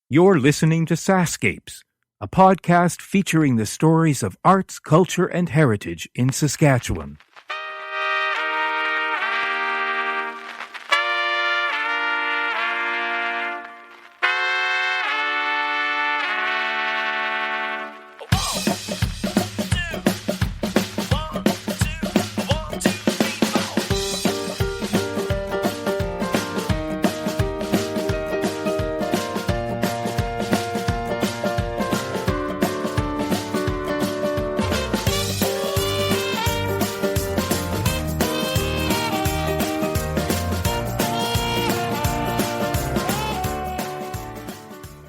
You're listening to SaskScapes, a podcast featuring the stories of arts, culture, and heritage in Saskatchewan.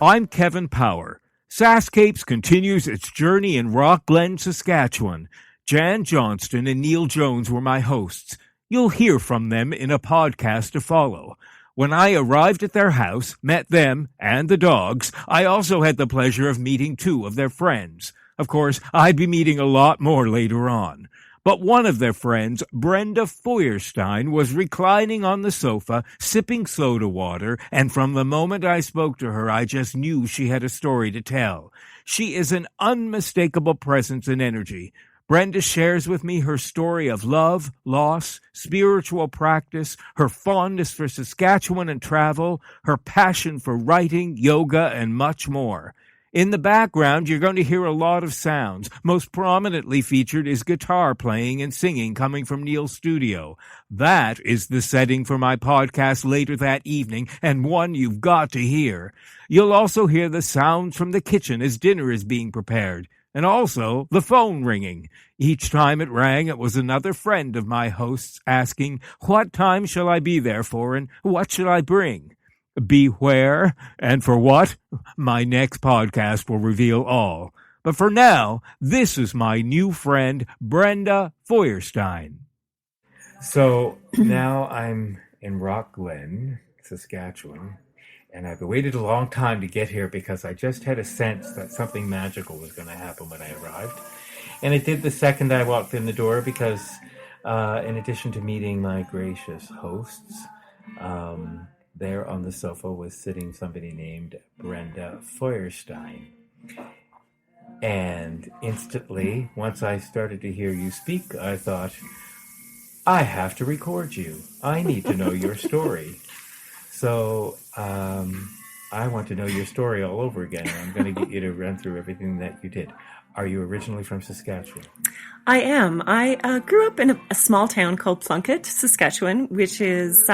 I'm Kevin Power. SaskScapes continues its journey in Rockglen, Saskatchewan. Jan Johnston and Neil Jones were my hosts. You'll hear from them in a podcast to follow. When I arrived at their house, met them and the dogs, I also had the pleasure of meeting two of their friends. Of course, I'd be meeting a lot more later on. But one of their friends, Brenda Feuerstein, was reclining on the sofa, sipping soda water, and from the moment I spoke to her, I just knew she had a story to tell. She is an unmistakable presence and energy. Brenda shares with me her story of love, loss, spiritual practice, her fondness for Saskatchewan and travel, her passion for writing, yoga, and much more. In the background, you're going to hear a lot of sounds. Most prominently featured is guitar playing and singing coming from Neil's studio. That is the setting for my podcast later that evening, and one you've got to hear. You'll also hear the sounds from the kitchen as dinner is being prepared, and also the phone ringing. Each time it rang, it was another friend of my host's asking, "What time shall I be there for, and what shall I bring?" Be where and for what? My next podcast will reveal all. But for now, this is my new friend, Brenda Feuerstein. So now I'm in Rockglen, Saskatchewan, and I've waited a long time to get here because I just had a sense that something magical was going to happen when I arrived. And it did the second I walked in the door because in addition to meeting my gracious hosts, there on the sofa was sitting somebody named Brenda Feuerstein. And instantly, once I started to hear you speak, I thought, I have to record you. I need to know your story. So I want to know your story all over again. I'm going to get you to run through everything that you did. Are you originally from Saskatchewan? I am. I grew up in a small town called Plunkett, Saskatchewan, which is...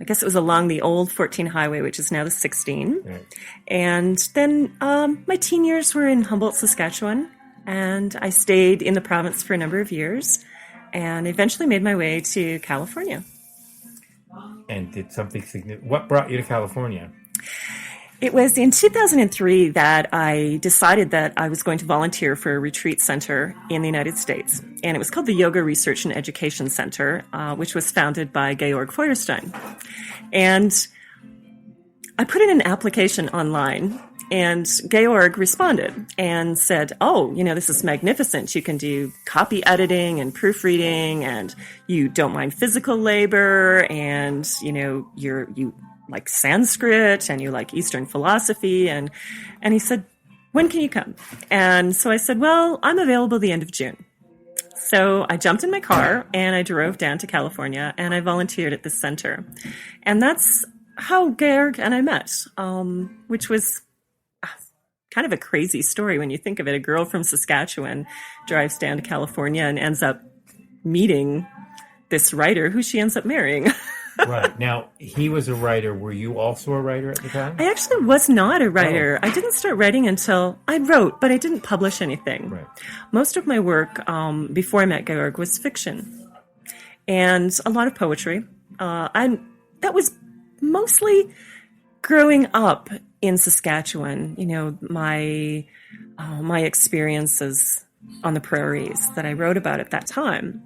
I guess it was along the old 14 highway, which is now the 16. Right. And then my teen years were in Humboldt, Saskatchewan, and I stayed in the province for a number of years and eventually made my way to California. And did something significant? What brought you to California? It was in 2003 that I decided that I was going to volunteer for a retreat center in the United States. And it was called the Yoga Research and Education Center, which was founded by Georg Feuerstein. And I put in an application online, and Georg responded and said, "Oh, this is magnificent. You can do copy editing and proofreading, and you don't mind physical labor, and, you like Sanskrit and you like Eastern philosophy." And he said, "When can you come?" And so I said, "Well, I'm available the end of June." So I jumped in my car and I drove down to California and I volunteered at this center. And that's how Georg and I met, which was kind of a crazy story when you think of it. A girl from Saskatchewan drives down to California and ends up meeting this writer who she ends up marrying. Right. Now, he was a writer. Were you also a writer at the time? I actually was not a writer. Oh. I didn't start writing until I wrote, but I didn't publish anything. Right. Most of my work before I met Georg was fiction and a lot of poetry. And that was mostly growing up in Saskatchewan, my experiences on the prairies that I wrote about at that time.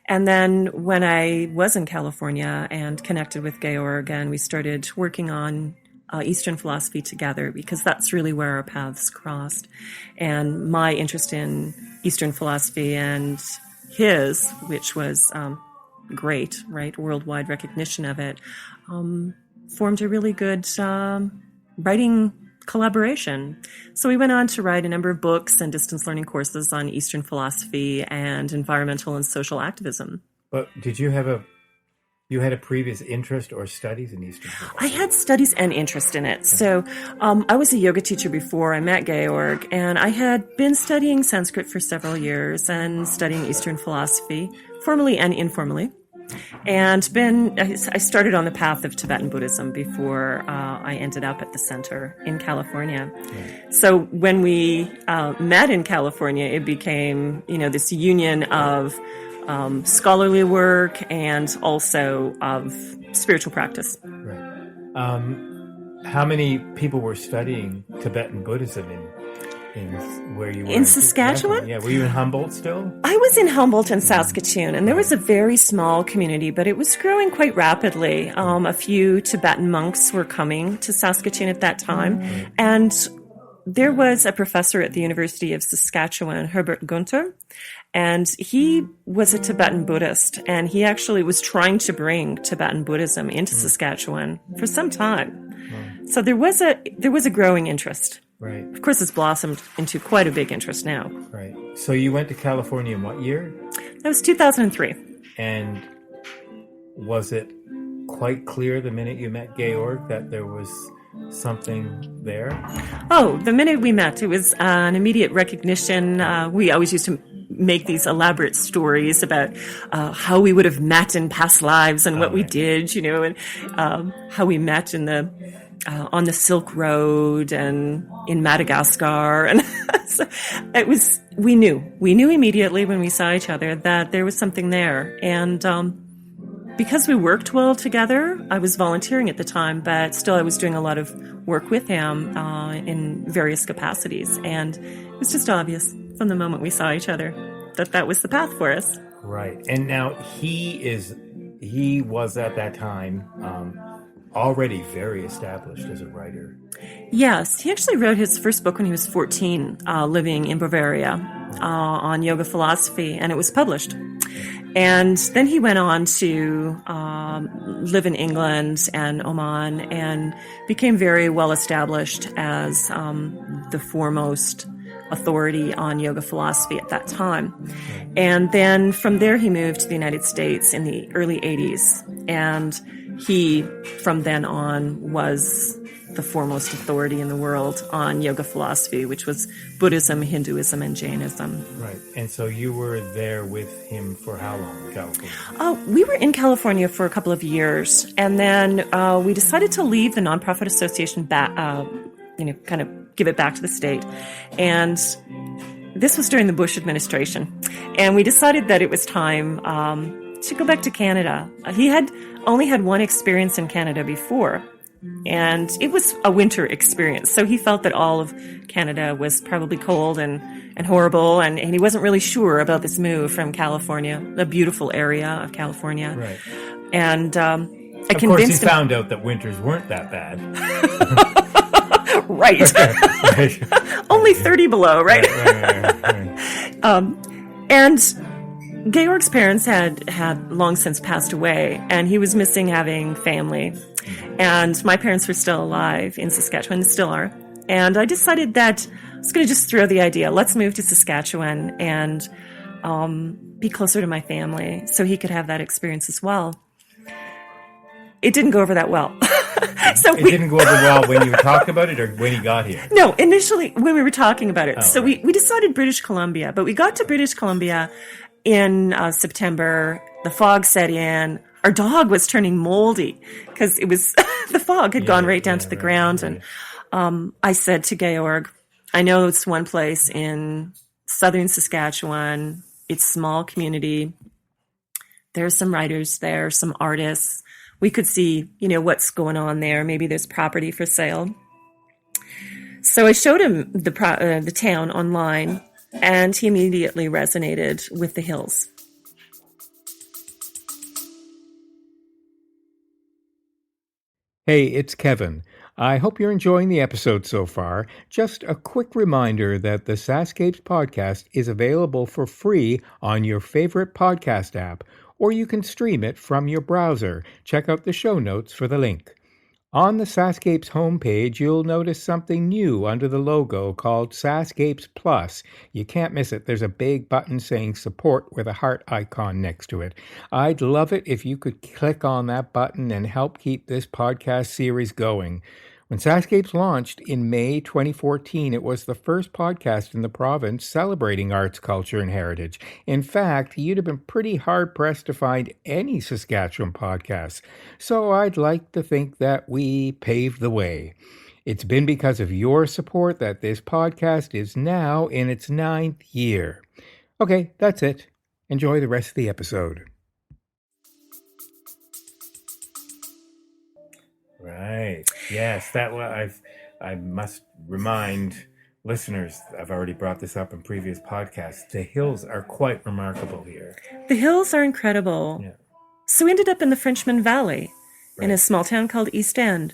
And then when I was in California and connected with Georg and we started working on Eastern philosophy together, because that's really where our paths crossed. And my interest in Eastern philosophy and his, which was great, right, worldwide recognition of it, formed a really good writing collaboration. So we went on to write a number of books and distance learning courses on Eastern philosophy and environmental and social activism. But did you have you had a previous interest or studies in Eastern philosophy? I had studies and interest in it. So I was a yoga teacher before I met Georg, and I had been studying Sanskrit for several years and studying Eastern philosophy, formally and informally. And I started on the path of Tibetan Buddhism before I ended up at the center in California. Right. So when we met in California, it became, this union of scholarly work and also of spiritual practice. Right. How many people were studying Tibetan Buddhism in where you were? In Saskatchewan? Yeah. Were you in Humboldt still? I was in Humboldt and Saskatchewan, and there was a very small community, but it was growing quite rapidly. A few Tibetan monks were coming to Saskatchewan at that time, and there was a professor at the University of Saskatchewan, Herbert Gunther, and he was a Tibetan Buddhist, and he actually was trying to bring Tibetan Buddhism into Saskatchewan for some time. So there was a growing interest. Right. Of course, it's blossomed into quite a big interest now. Right. So you went to California in what year? That was 2003. And was it quite clear the minute you met Georg that there was something there? Oh, the minute we met, it was an immediate recognition. We always used to make these elaborate stories about how we would have met in past lives and what we did, and how we met on the Silk Road and in Madagascar. And so we knew immediately when we saw each other that there was something there. And because we worked well together, I was volunteering at the time, but still I was doing a lot of work with him in various capacities. And it was just obvious from the moment we saw each other that was the path for us. Right. And now he was at that time already very established as a writer. Yes, he actually wrote his first book when he was 14, living in Bavaria, on yoga philosophy, and it was published. And then he went on to live in England and Oman and became very well established as the foremost authority on yoga philosophy at that time. And then from there he moved to the United States in the early 80s. And he, from then on, was the foremost authority in the world on yoga philosophy, which was Buddhism, Hinduism, and Jainism. Right. And so you were there with him for how long in California? We were in California for a couple of years, and then we decided to leave the nonprofit association back, kind of give it back to the state. And this was during the Bush administration. And we decided that it was time to go back to Canada. He had only had one experience in Canada before, and it was a winter experience. So he felt that all of Canada was probably cold and horrible, and he wasn't really sure about this move from California, the beautiful area of California. Right. And of course, he found out that winters weren't that bad. Right. Only 30 below, right? Right. And Georg's parents had long since passed away, and he was missing having family. And my parents were still alive in Saskatchewan, still are. And I decided that I was going to just throw the idea, let's move to Saskatchewan and be closer to my family so he could have that experience as well. It didn't go over that well. It didn't go over well when you were talking about it or when he got here? No, initially when we were talking about it. Oh, so right. we decided British Columbia, but we got to British Columbia in September. The fog set in. Our dog was turning moldy because it was the fog had gone right down to the ground. Right. And I said to Georg, I know it's one place in southern Saskatchewan. It's a small community. There's some writers there, some artists. We could see, what's going on there. Maybe there's property for sale. So I showed him the town online, and he immediately resonated with the hills. Hey, it's Kevin. I hope you're enjoying the episode so far. Just a quick reminder that the SaskScapes podcast is available for free on your favorite podcast app, or you can stream it from your browser. Check out the show notes for the link. On the SaskScapes homepage, you'll notice something new under the logo called SaskScapes Plus. You can't miss it. There's a big button saying support with a heart icon next to it. I'd love it if you could click on that button and help keep this podcast series going. When SaskScapes launched in May 2014, it was the first podcast in the province celebrating arts, culture, and heritage. In fact, you'd have been pretty hard-pressed to find any Saskatchewan podcasts. So I'd like to think that we paved the way. It's been because of your support that this podcast is now in its 9th year. Okay, that's it. Enjoy the rest of the episode. Right. Yes, I must remind listeners, I've already brought this up in previous podcasts, the hills are quite remarkable here. The hills are incredible. Yeah. So we ended up in the Frenchman Valley in a Right. small town called Eastend.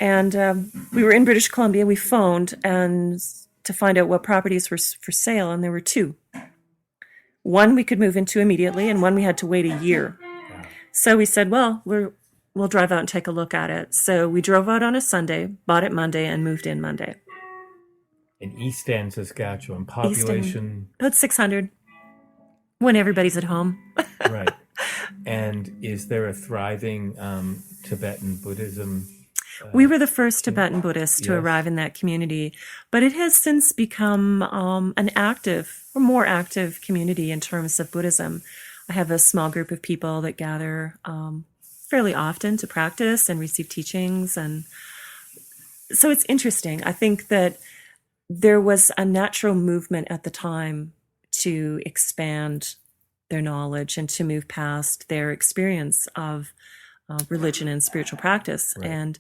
And we were in British Columbia. We phoned and to find out what properties were for sale, and there were 2. One we could move into immediately, and one we had to wait a year. Wow. So we said, well, we'll drive out and take a look at it. So we drove out on a Sunday, bought it Monday, and moved in Monday. In Eastend, Saskatchewan, population, About 600 when everybody's at home. right. And is there a thriving Tibetan Buddhism? We were the first Tibetan Buddhists to Yes. arrive in that community, but it has since become an active or more active community in terms of Buddhism. I have a small group of people that gather fairly often to practice and receive teachings. And so it's interesting. I think that there was a natural movement at the time to expand their knowledge and to move past their experience of religion and spiritual practice. Right. And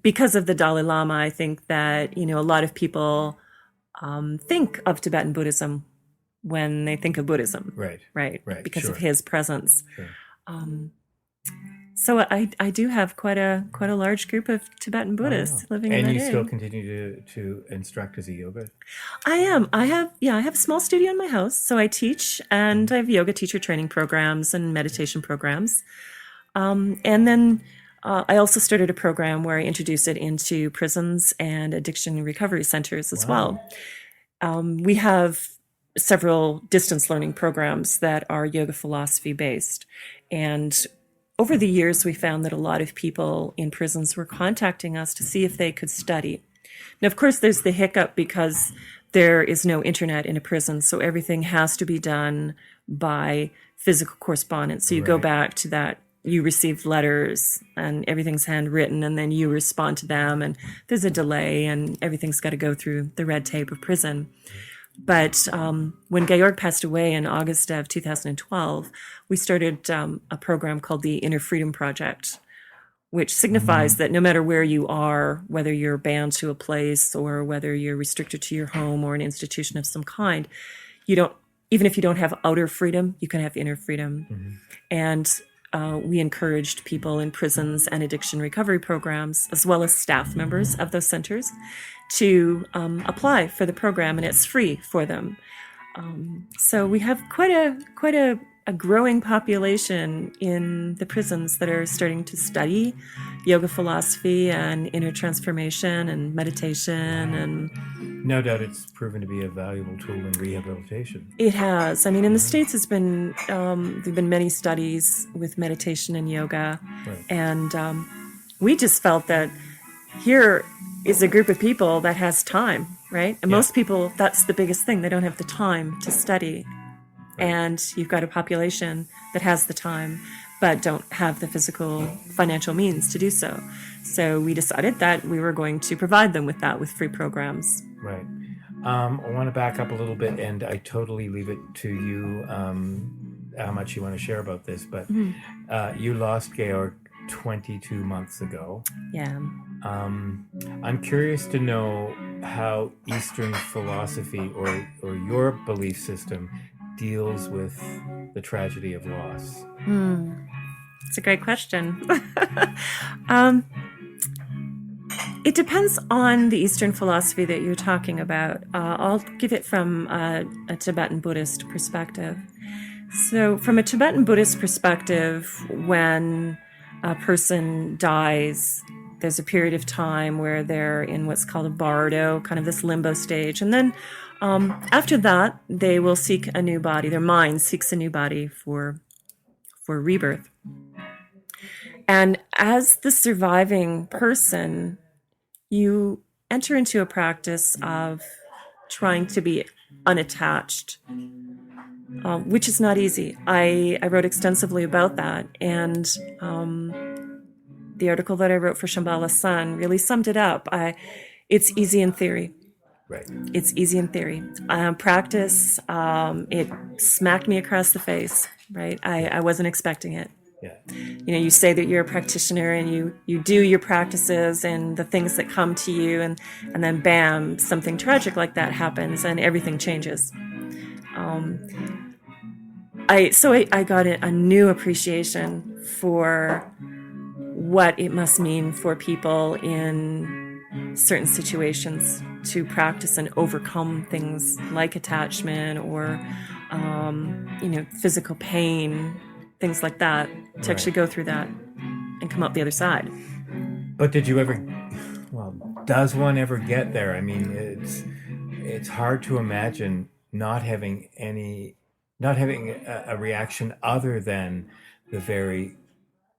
because of the Dalai Lama, I think that, a lot of people think of Tibetan Buddhism when they think of Buddhism. Right. Right. Because Sure. of his presence. Sure. So I do have quite a large group of Tibetan Buddhists living in And that you area. still continue to instruct as a yoga? I am. I have a small studio in my house, so I teach, and I have yoga teacher training programs and meditation programs. And then I also started a program where I introduce it into prisons and addiction recovery centers as well. We have several distance learning programs that are yoga philosophy based. And over the years, we found that a lot of people in prisons were contacting us to see if they could study. Now, of course, there's the hiccup because there is no internet in a prison, so everything has to be done by physical correspondence. So you go Right. back to that, you receive letters and everything's handwritten, and then you respond to them, and there's a delay, and everything's got to go through the red tape of prison. But when Georg passed away in August of 2012, we started a program called the Inner Freedom Project, which signifies that no matter where you are, whether you're bound to a place or whether you're restricted to your home or an institution of some kind, even if you don't have outer freedom, you can have inner freedom. Mm-hmm. And we encouraged people in prisons and addiction recovery programs, as well as staff members of those centers, to apply for the program, and it's free for them. So we have quite a growing population in the prisons that are starting to study yoga philosophy and inner transformation and meditation. And No doubt it's proven to be a valuable tool in rehabilitation. it has. I mean, in the States, there've been many studies with meditation and yoga. Right. And we just felt that here is a group of people that has time, right? And most people, that's the biggest thing. They don't have the time to study. Right. And you've got a population that has the time, but don't have the physical financial means to do so. So we decided that we were going to provide them with that, with free programs. Right. I want to back up a little bit, and I totally leave it to you how much you want to share about this, but you lost Georg 22 months ago. Yeah. I'm curious to know how Eastern philosophy or your belief system deals with the tragedy of loss. It's a great question. It depends on the Eastern philosophy that you're talking about. I'll give it from a Tibetan Buddhist perspective. So from a Tibetan Buddhist perspective, when a person dies, there's a period of time where they're in what's called a bardo, kind of this limbo stage. And then after that, they will seek a new body. Their mind seeks a new body for rebirth. And as the surviving person, you enter into a practice of trying to be unattached, which is not easy. I wrote extensively about that, and the article that I wrote for Shambhala Sun really summed it up. It's easy in theory. Right. It's easy in theory. Practice, it smacked me across the face, right? I wasn't expecting it. Yeah. You say that you're a practitioner and you do your practices and the things that come to you, and then bam, something tragic like that happens and everything changes. I got a new appreciation for what it must mean for people in certain situations to practice and overcome things like attachment or physical pain, things like that, to actually go through that and come out the other side. But does one ever get there? I mean, it's hard to imagine not having a reaction other than the very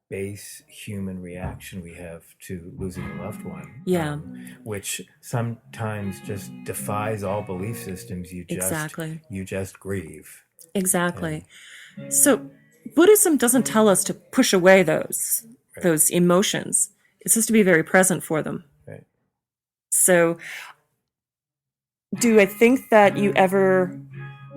base human reaction we have to losing a loved one. Yeah. Which sometimes just defies all belief systems. You just grieve. Exactly. So Buddhism doesn't tell us to push away those emotions. It says to be very present for them. Right. So do I think that you ever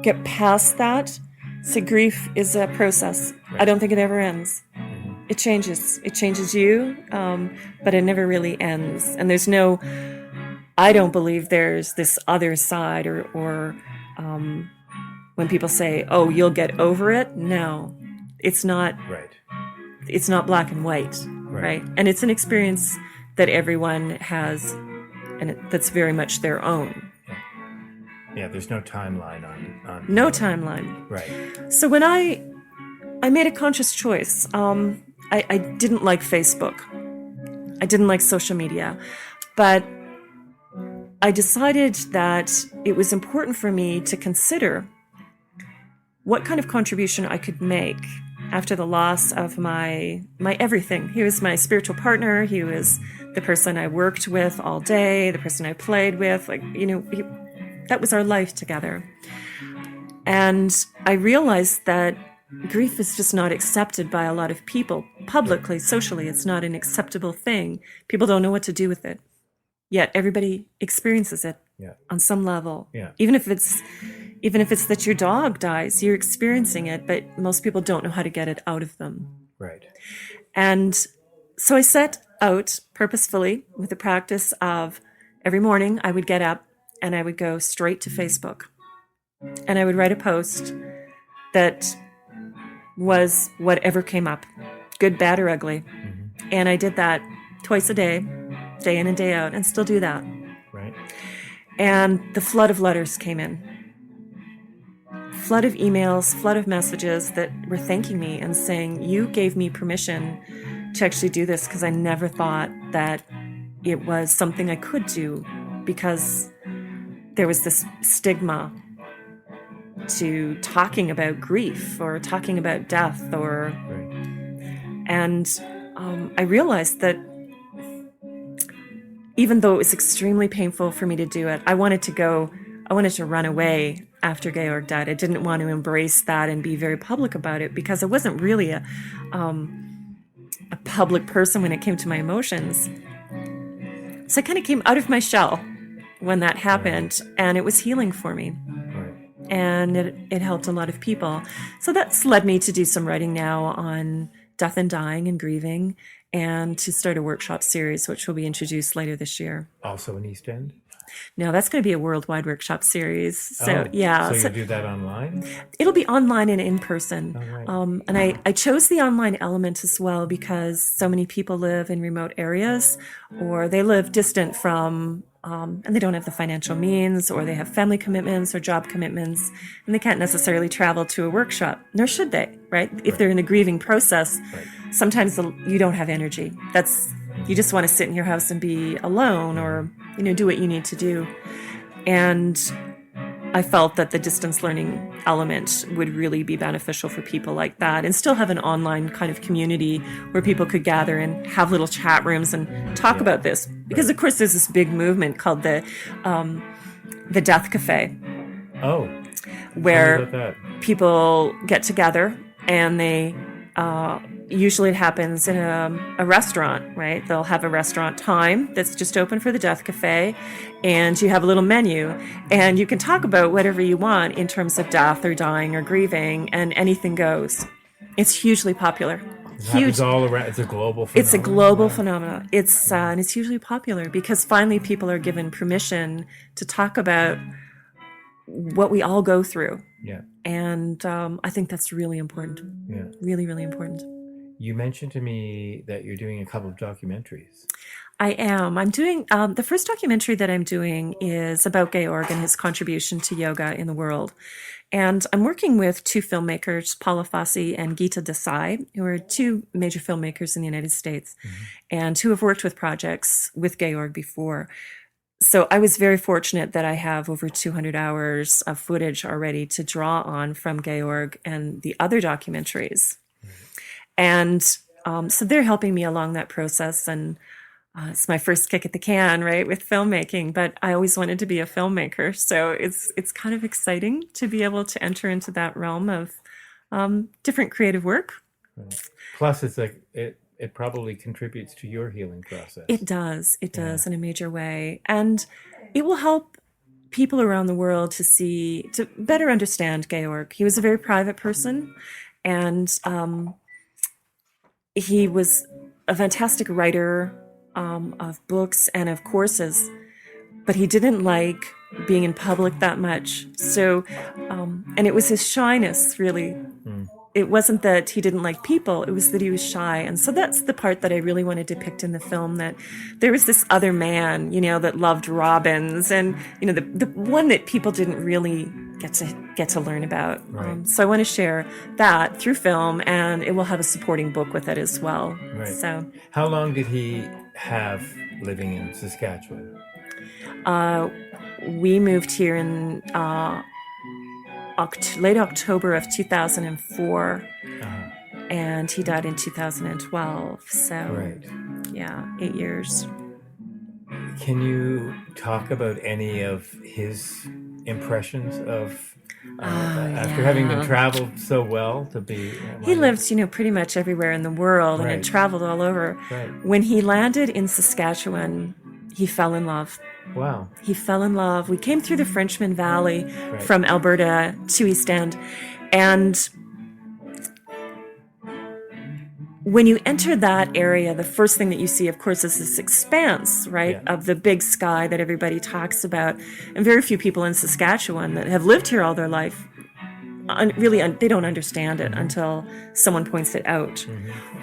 get past that? So grief is a process. Right. I don't think it ever ends. Mm-hmm. It changes. It changes you, but it never really ends. And I don't believe there's this other side or when people say, oh, you'll get over it. No, it's not. Right. It's not black and white. Right. And it's an experience that everyone has, and that's very much their own. Yeah, there's no timeline on no timeline. Right. So when I made a conscious choice, I didn't like Facebook. I didn't like social media, but I decided that it was important for me to consider what kind of contribution I could make after the loss of my everything. He was my spiritual partner. He was the person I worked with all day, the person I played with, that was our life together. And I realized that grief is just not accepted by a lot of people publicly, socially. It's not an acceptable thing. People don't know what to do with it. Yet everybody experiences it on some level. Yeah. Even if it's that your dog dies, you're experiencing it, but most people don't know how to get it out of them. Right. And so I set out purposefully with the practice of every morning I would get up and I would go straight to Facebook. And I would write a post that was whatever came up, good, bad, or ugly. Mm-hmm. And I did that twice a day in and day out, and still do that. Right. And the flood of letters came in. Flood of emails, flood of messages that were thanking me and saying, you gave me permission to actually do this because I never thought that it was something I could do, because there was this stigma to talking about grief or talking about death and I realized that even though it was extremely painful for me to do it, I wanted to run away after Georg died. I didn't want to embrace that and be very public about it, because I wasn't really a public person when it came to my emotions. So I kind of came out of my shell when that happened, and it was healing for me. And it helped a lot of people. So that's led me to do some writing now on death and dying and grieving, and to start a workshop series, which will be introduced later this year. Also in Eastend? No, that's going to be a worldwide workshop series. So, yeah. So you do that online? It'll be online and in person. Oh, right. And I chose the online element as well because so many people live in remote areas, or they live distant from and they don't have the financial means, or they have family commitments or job commitments, and they can't necessarily travel to a workshop, nor should they, right? If they're in a grieving process, sometimes you don't have energy. You just want to sit in your house and be alone, or, do what you need to do. And I felt that the distance learning element would really be beneficial for people like that, and still have an online kind of community where people could gather and have little chat rooms and talk about this. Because, of course, there's this big movement called the Death Cafe. Oh, where people get together, and they usually it happens in a restaurant, right? They'll have a restaurant time that's just open for the Death Cafe, and you have a little menu, and you can talk about whatever you want in terms of death or dying or grieving, and anything goes. It's hugely popular. Huge. All around. It's a global phenomenon. It's a global phenomenon. And it's hugely popular because finally people are given permission to talk about what we all go through. Yeah. And I think that's really important. Yeah. Really, really important. You mentioned to me that you're doing a couple of documentaries. I am. I'm doing, the first documentary that I'm doing is about Georg and his contribution to yoga in the world. And I'm working with two filmmakers, Paula Fossey and Geeta Desai, who are two major filmmakers in the United States, and who have worked with projects with Georg before. So I was very fortunate that I have over 200 hours of footage already to draw on from Georg and the other documentaries. And so they're helping me along that process. And it's my first kick at the can, right, with filmmaking. But I always wanted to be a filmmaker. So it's kind of exciting to be able to enter into that realm of different creative work. Right. Plus, it's like it probably contributes to your healing process. It does. It does in a major way. And it will help people around the world to better understand Georg. He was a very private person, and he was a fantastic writer of books and of courses, but he didn't like being in public that much. So, and it was his shyness, really. It wasn't that he didn't like people, it was that he was shy. And so that's the part that I really want to depict in the film, that there was this other man, that loved robins, and, the one that people didn't really get to learn about. Right. So I want to share that through film, and it will have a supporting book with it as well. Right. So, how long did he have living in Saskatchewan? We moved here in late October of 2004, and he died in 2012. So, yeah, 8 years. Can you talk about any of his impressions of after having been traveled so well to be? He lived, pretty much everywhere in the world, and had traveled all over. Right. When he landed in Saskatchewan, he fell in love. Wow. He fell in love. We came through the Frenchman Valley from Alberta to Eastend. And when you enter that area, the first thing that you see, of course, is this expanse, right, of the big sky that everybody talks about. And very few people in Saskatchewan that have lived here all their life, they don't understand it until someone points it out.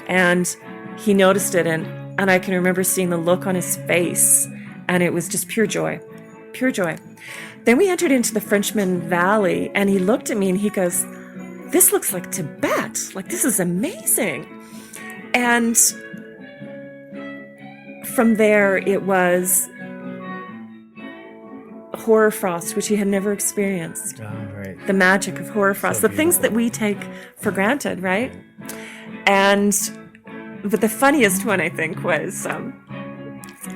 And he noticed it, and I can remember seeing the look on his face, and it was just pure joy, pure joy. Then we entered into the Frenchman Valley, and he looked at me and he goes, "This looks like Tibet. Like, this is amazing." And from there, it was hoarfrost, which he had never experienced. The magic of hoarfrost, the things that we take for granted, right? But the funniest one, I think, was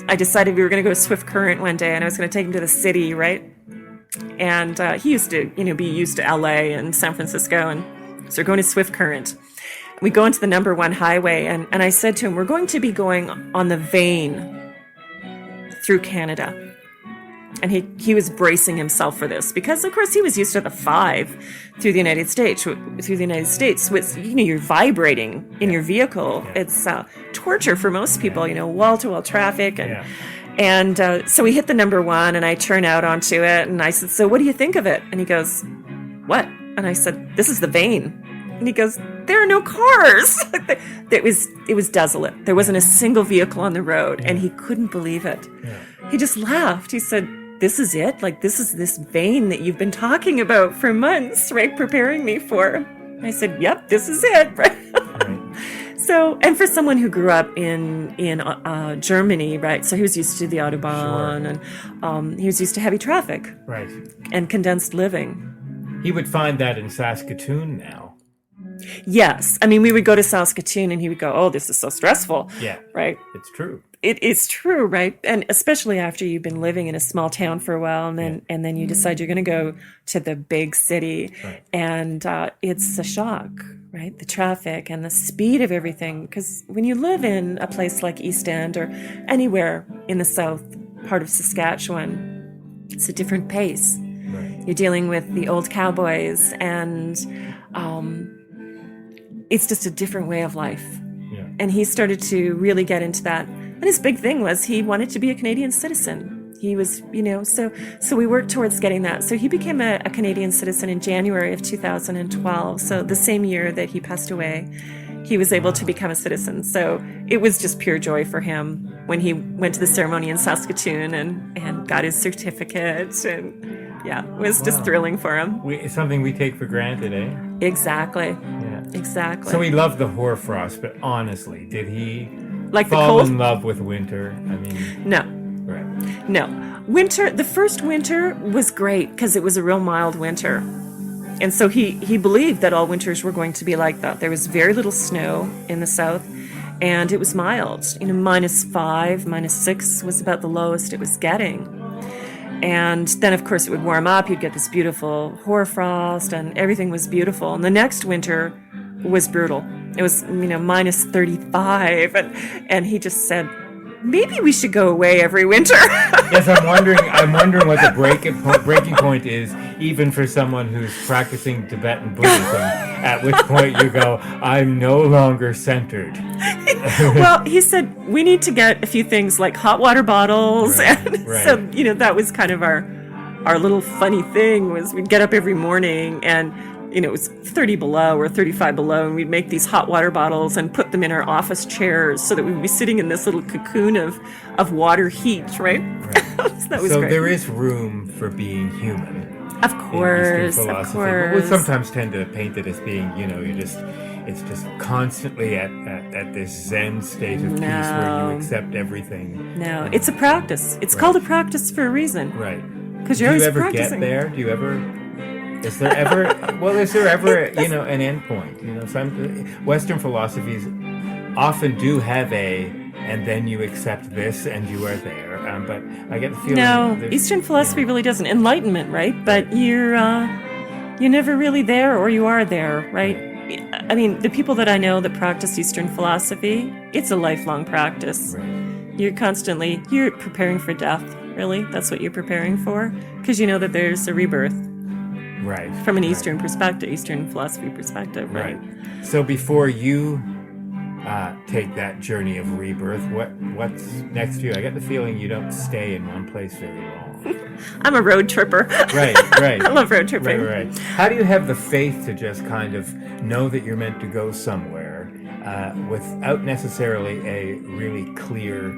I decided we were going to go Swift Current one day, and I was going to take him to the city, right? And he used to, be used to LA and San Francisco, and so we're going to Swift Current. We go into the number 1 highway, and I said to him, we're going to be going on the vein through Canada. And he was bracing himself for this because, of course, he was used to the 5 through the United States. With, you're vibrating in your vehicle. It's torture for most people, wall-to-wall traffic. And so we hit the number 1, and I turn out onto it, and I said, "So what do you think of it?" And he goes, "What?" And I said, "This is the vein." And he goes, there are no cars. It was desolate. There wasn't a single vehicle on the road, and he couldn't believe it. Yeah. He just laughed. He said, this is it? Like, this is this vein that you've been talking about for months, right? Preparing me for. I said, yep, this is it. Right. So, and for someone who grew up in Germany, right? So he was used to the Autobahn, and he was used to heavy traffic, Right. and condensed living. He would find that in Saskatoon now. Yes, I mean, we would go to Saskatoon, and he would go, "Oh, this is so stressful." Yeah, right. It's true. It is true, right? And especially after you've been living in a small town for a while, and then you decide you're going to go to the big city, right. And it's a shock, right? The traffic and the speed of everything. Because when you live in a place like Eastend or anywhere in the south part of Saskatchewan, it's a different pace. Right. You're dealing with the old cowboys, and it's just a different way of life. Yeah. And he started to really get into that. And his big thing was he wanted to be a Canadian citizen. He was, so we worked towards getting that. So he became a Canadian citizen in January of 2012. So the same year that he passed away, he was able to become a citizen. So it was just pure joy for him when he went to the ceremony in Saskatoon and got his certificate. And yeah, it was just thrilling for him. It's something we take for granted, eh? Exactly. Yeah. Exactly. So he loved the hoarfrost, but honestly, did he like fall the cold? in love with winter? I mean, no. Right. No. Winter, the first winter was great because it was a real mild winter. And so he believed that all winters were going to be like that. There was very little snow in the south, and it was mild. -5, -6 was about the lowest it was getting. And then, of course, it would warm up. You'd get this beautiful hoarfrost, and everything was beautiful. And the next winter was brutal. It was, -35, and he just said, maybe we should go away every winter. Yes, I'm wondering what the breaking point is, even for someone who's practicing Tibetan Buddhism, at which point you go, I'm no longer centered. Well, he said, we need to get a few things like hot water bottles. Right, and right. so, that was kind of our little funny thing was we'd get up every morning and it was 30 below or 35 below, and we'd make these hot water bottles and put them in our office chairs so that we'd be sitting in this little cocoon of water heat, right? So that was so great. there is room for being human. Of course, in Eastern philosophy. of course. But we sometimes tend to paint it as being, it's just constantly at this Zen state of peace where you accept everything. No, it's a practice. It's called a practice for a reason. Right. Because you're always practicing. Do you ever get there? Do you ever... Is there ever an end point? Some Western philosophies often do have and then you accept this and you are there. But I get the feeling... No, Eastern philosophy really doesn't. Enlightenment, right? But you're never really there, or you are there, right? I mean, the people that I know that practice Eastern philosophy, it's a lifelong practice. Right. You're preparing for death, really. That's what you're preparing for. Because you know that there's a rebirth. Right. From an Eastern perspective, Eastern philosophy perspective, right? So before you take that journey of rebirth, what's next to you? I get the feeling you don't stay in one place very long. I'm a road tripper. Right. I love road tripping. Right. How do you have the faith to just kind of know that you're meant to go somewhere without necessarily a really clear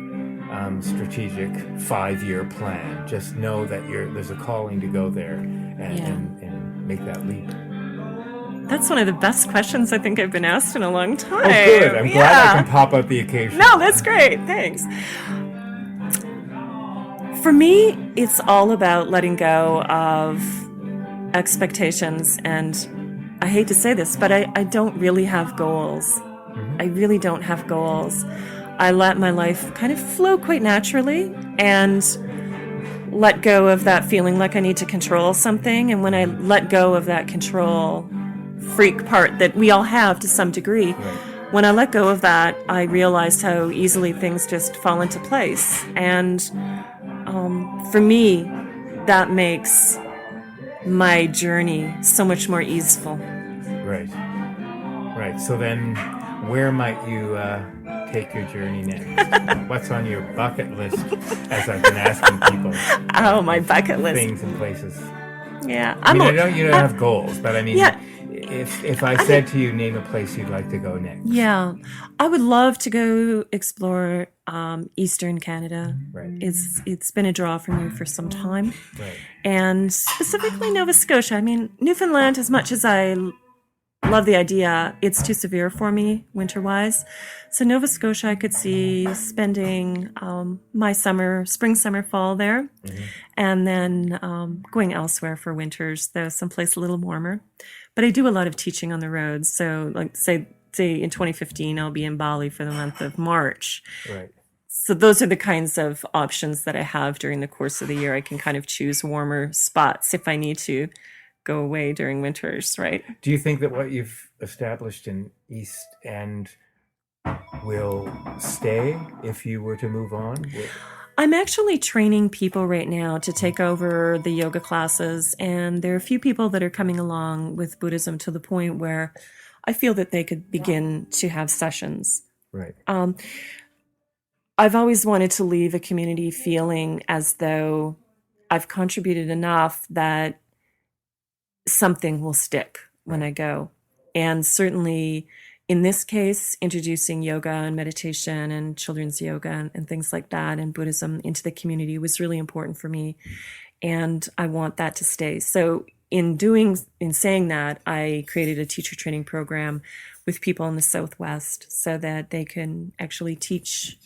strategic 5-year plan? Just know that there's a calling to go there and make that leap. That's one of the best questions I think I've been asked in a long time. Oh, good. I'm glad I can pop up the occasion. No, that's great. Thanks. For me, it's all about letting go of expectations. And I hate to say this, but I don't really have goals. I really don't have goals. I let my life kind of flow quite naturally and let go of that feeling like I need to control something. And when I let go of that control freak part that we all have to some degree, when I let go of that, I realized how easily things just fall into place. And for me, that makes my journey so much more easeful. Right. So then where might you take your journey next? What's on your bucket list, as I've been asking people? Oh, my bucket list. Things and places. Yeah. You don't have goals, but I mean... Yeah. If I said to you, name a place you'd like to go next. Yeah, I would love to go explore Eastern Canada. Right. It's been a draw for me for some time. Right. And specifically Nova Scotia. I mean, Newfoundland, as much as I love the idea, it's too severe for me winter-wise. So Nova Scotia, I could see spending my spring, summer, fall there, and then going elsewhere for winters, though someplace a little warmer. But I do a lot of teaching on the road. So like say in 2015, I'll be in Bali for the month of March. Right. So those are the kinds of options that I have during the course of the year. I can kind of choose warmer spots if I need to go away during winters, right? Do you think that what you've established in Eastend will stay if you were to move on? I'm actually training people right now to take over the yoga classes, and there are a few people that are coming along with Buddhism to the point where I feel that they could begin to have sessions. Right. I've always wanted to leave a community feeling as though I've contributed enough that something will stick when I go. And certainly in this case, introducing yoga and meditation and children's yoga and things like that and Buddhism into the community was really important for me. And I want that to stay. So in saying that, I created a teacher training program with people in the Southwest so that they can actually teach,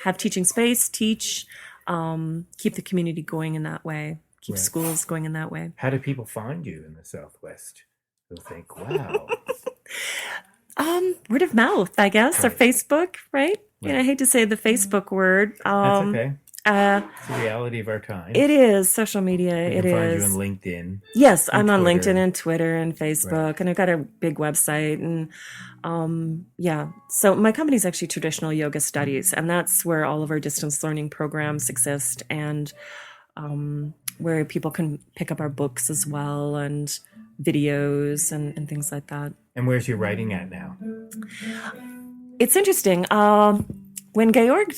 have teaching space, teach, keep the community going in that way. Keep schools going in that way. How do people find you in the Southwest? They'll think, wow. Word of mouth, I guess, or Facebook, right? I hate to say the Facebook word. That's okay. It's the reality of our time. It is. Social media, You can find you on LinkedIn. Yes, I'm on Twitter. LinkedIn and Twitter and Facebook, and I've got a big website. And so my company is actually Traditional Yoga Studies, and that's where all of our distance learning programs exist, and where people can pick up our books as well, and videos and things like that. And where's your writing at now? It's interesting. When Georg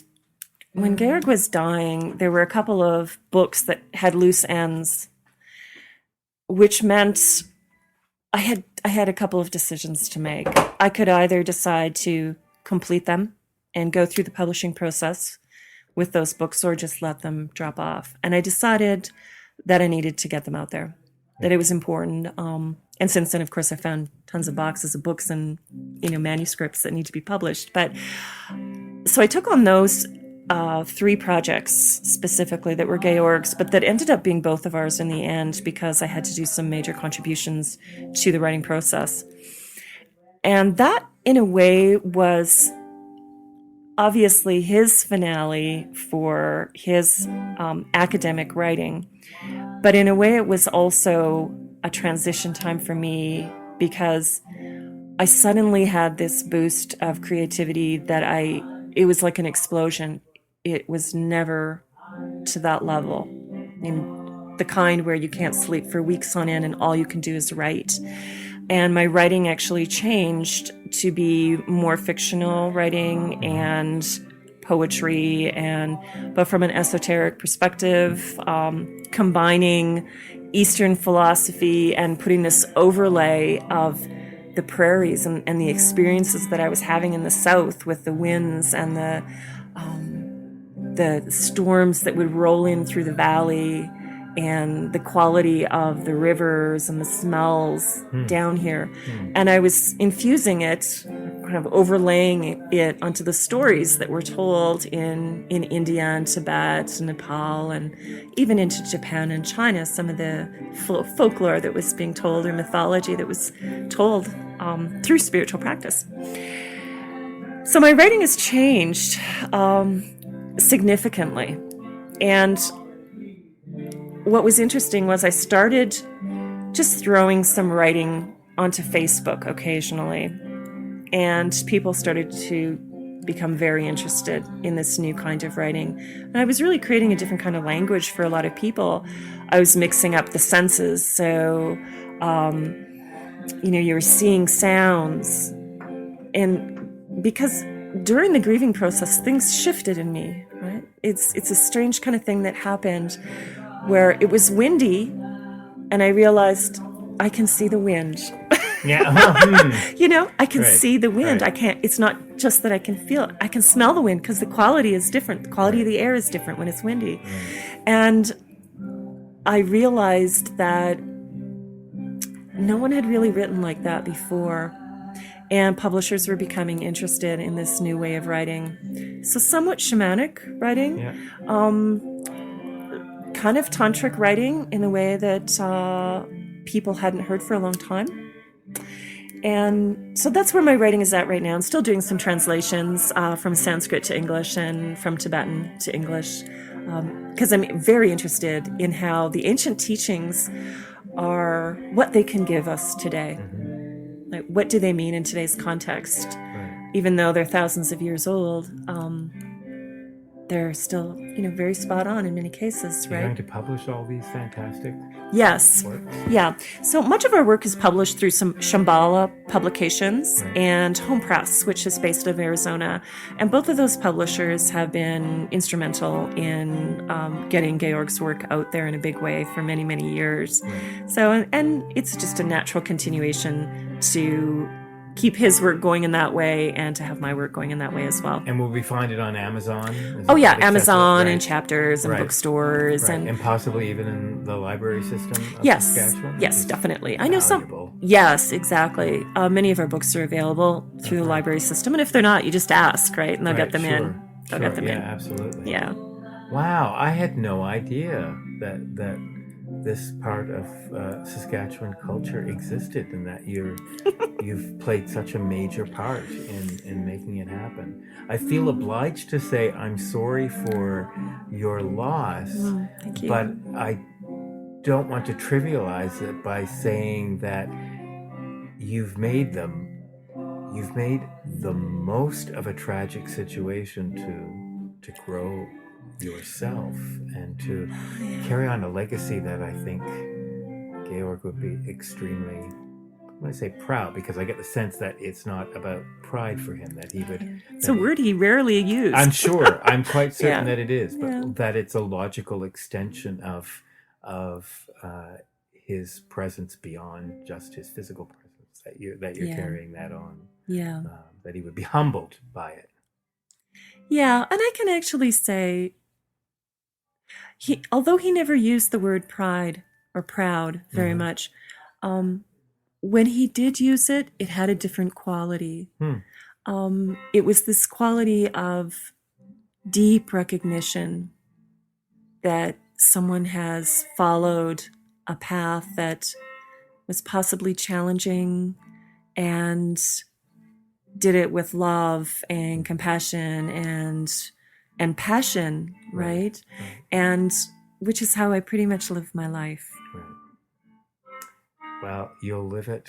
was dying, there were a couple of books that had loose ends, which meant I had a couple of decisions to make. I could either decide to complete them and go through the publishing process with those books, or just let them drop off. And I decided that I needed to get them out there, that it was important. And since then, of course, I found tons of boxes of books and, manuscripts that need to be published. But so I took on those 3 projects specifically that were Georg's, but that ended up being both of ours in the end because I had to do some major contributions to the writing process. And that, in a way, was obviously his finale for his academic writing. But in a way, it was also a transition time for me because I suddenly had this boost of creativity that it was like an explosion. It was never to that level. The kind where you can't sleep for weeks on end and all you can do is write. And my writing actually changed to be more fictional writing and poetry, but from an esoteric perspective, combining Eastern philosophy and putting this overlay of the prairies and the experiences that I was having in the South with the winds and the storms that would roll in through the valley, and the quality of the rivers and the smells down here. And I was infusing it, kind of overlaying it onto the stories that were told in India and Tibet and Nepal, and even into Japan and China, some of the folklore that was being told, or mythology that was told through spiritual practice. So my writing has changed significantly. And what was interesting was I started just throwing some writing onto Facebook occasionally, and people started to become very interested in this new kind of writing. And I was really creating a different kind of language for a lot of people. I was mixing up the senses. So, you were seeing sounds. And because during the grieving process, things shifted in me, right? It's a strange kind of thing that happened where it was windy, and I realized I can see the wind. Yeah. I can Right, see the wind. right. It's not just that I can feel it. I can smell the wind because the quality is different. The quality of the air is different when it's windy. And I realized that no one had really written like that before. And publishers were becoming interested in this new way of writing. So somewhat shamanic writing. Yeah. Kind of tantric writing in a way that people hadn't heard for a long time. And so that's where my writing is at right now. I'm still doing some translations from Sanskrit to English and from Tibetan to English because I'm very interested in how the ancient teachings are what they can give us today. Like, what do they mean in today's context? Right. Even though they're thousands of years old, they're still, very spot on in many cases, right? You're going to publish all these fantastic Yes. works? Yeah. So much of our work is published through some Shambhala publications Right. and Home Press, which is based out of Arizona. And both of those publishers have been instrumental in getting Georg's work out there in a big way for many, many years. So, and it's just a natural continuation to keep his work going in that way and to have my work going in that way as well. And will we find it on Amazon? Oh yeah, accessible? Amazon Right. and Chapters and Right. bookstores Right. and And possibly even in the library system of yes, Saskatchewan? yes, Which is definitely. I know some. valuable. Yes, exactly. Many of our books are available through the library system, and if they're not, you just ask, right? And they'll get them in. They'll get them in. Absolutely. Yeah. Wow, I had no idea that this part of Saskatchewan culture existed, and that you've played such a major part in making it happen. I feel obliged to say I'm sorry for your loss, Thank you. but I don't want to trivialize it by saying that you've made the most of a tragic situation to grow yourself and to carry on a legacy that I think Georg would be extremely, I want to say proud, because I get the sense that it's not about pride for him, that he would... It's a word he rarely used. I'm sure. I'm quite certain Yeah. that it is, but Yeah. that it's a logical extension of his presence beyond just his physical presence, that you're Yeah. carrying that on, Yeah. that he would be humbled by it. Yeah, and I can actually say, although he never used the word pride or proud very much, when he did use it, it had a different quality. It was this quality of deep recognition that someone has followed a path that was possibly challenging and did it with love and compassion and passion, right? And which is how I pretty much live my life. Right. Well, you'll live it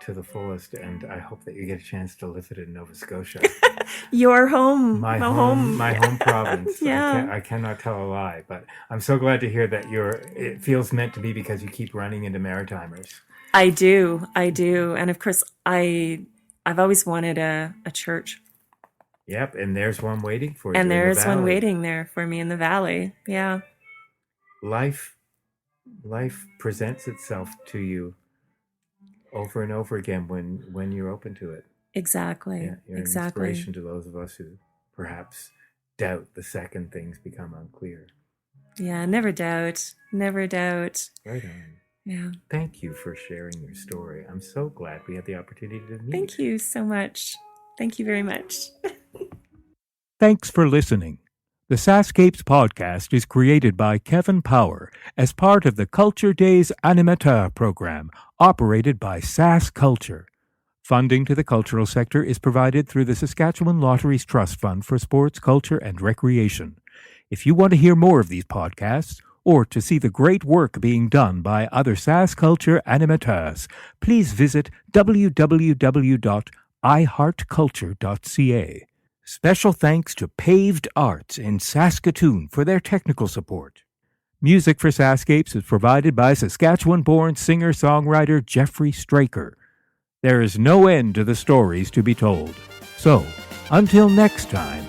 to the fullest, and I hope that you get a chance to live it in Nova Scotia. Your home, my home province. Yeah. I cannot tell a lie, but I'm so glad to hear that it feels meant to be, because you keep running into Maritimers. I do, and of course, I've always wanted a church. Yep, and there's one waiting for you. And in the there's one valley. waiting there for me in the valley. Yeah. Life presents itself to you over and over again when you're open to it. Exactly. Yeah, you're exactly. an inspiration to those of us who perhaps doubt the second things become unclear. Yeah, never doubt. Never doubt. Right on. Yeah. Thank you for sharing your story. I'm so glad we had the opportunity to meet. Thank you so much. Thank you very much. Thanks for listening. The SaskScapes podcast is created by Kevin Power as part of the Culture Days Animateur program operated by Sask Culture. Funding to the cultural sector is provided through the Saskatchewan Lotteries Trust Fund for Sports, Culture and Recreation. If you want to hear more of these podcasts, or to see the great work being done by other Sask Culture animateurs, please visit www.iheartculture.ca. Special thanks to Paved Arts in Saskatoon for their technical support. Music for SaskScapes is provided by Saskatchewan-born singer-songwriter Jeffrey Straker. There is no end to the stories to be told. So, until next time,